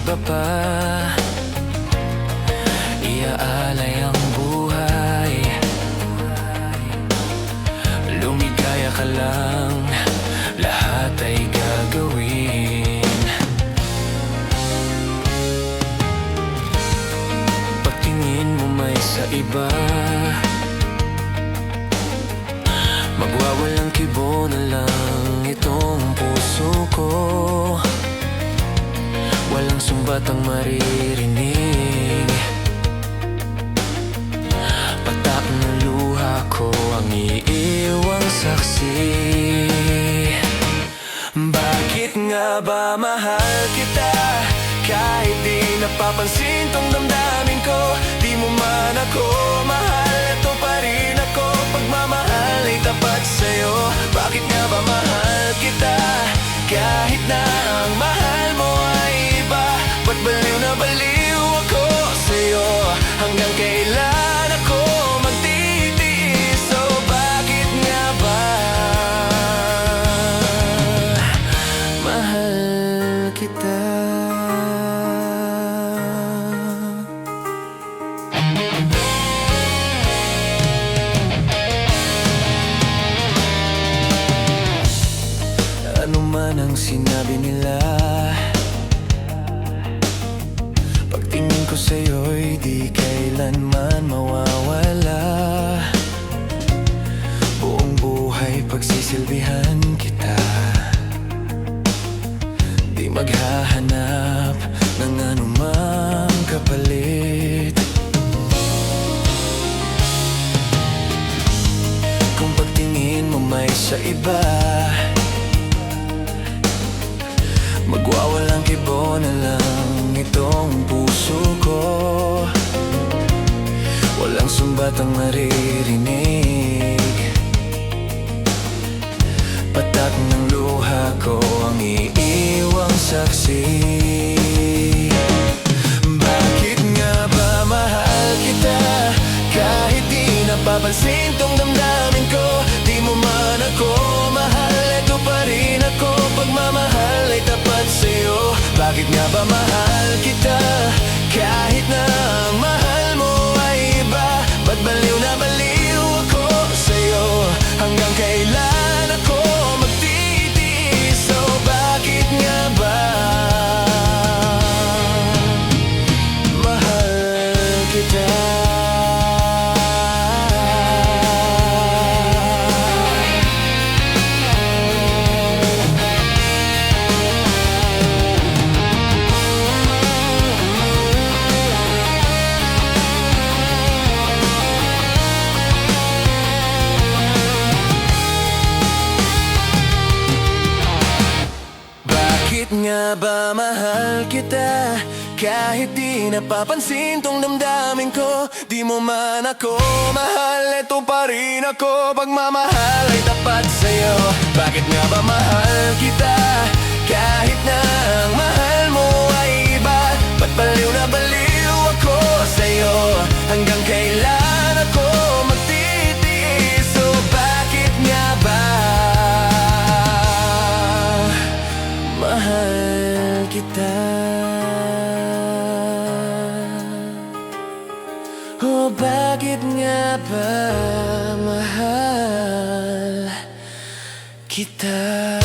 iba pa. Iaalay ang buhay, lumigaya ka lang, lahat ay gagawin. Pagtingin mo may sa iba, magwawalang kibo na lang itong puso ko. Walang sumbat ang maririnig, patak ng luha ko ang iiwang saksi. Bakit nga ba mahal kita, kahit di napapansin tong damdamin ko? Di mo man ako mahal, ito pa rin ako. Pagmamahal ay tapat sa'yo. Bakit nga ba mahal kita, kahit na ang mahal mo ay iba? Ba't baliw na baliw ako sa'yo? Hanggang kailan ako magtitiis? So bakit nga ba mahal kita? Ano man ang sinabi nila, pagtingin ko sa'yo'y di kailanman mawawala. Buong buhay pagsisilbihan kita, di maghahanap ng anumang kapalit. Kung pagtingin mo may sa iba, magwawalang kibo na lang itong puso ko. Walang sumbat ang maririnig, patak ng luha ko ang iiwang saksi. Bakit nga ba mahal kita, kahit di napapansin tong damdamin ko? Di mo man ako mahal, eto pa rin ako. Pagmamahal ay tapat sa'yo. Bakit nga ba mahal kita, kahit na ang mahal mo ay iba? Ba't baliw na baliw ako sa'yo? Hanggang kailan ako magtitiis? So bakit nga ba mahal kita? Bakit nga ba mahal kita, kahit di napapansin tong damdamin ko? Di mo man ako mahal, eto pa rin ako. Pagmamahal ay tapat sa'yo. Bakit nga ba mahal kita, kahit na ang mahal mo ay iba? Ba't baliw na baliw ako sa'yo? Hanggang kailan ako magtitiis? So bakit nga ba mahal kita? Oh, bakit nga ba mahal kita?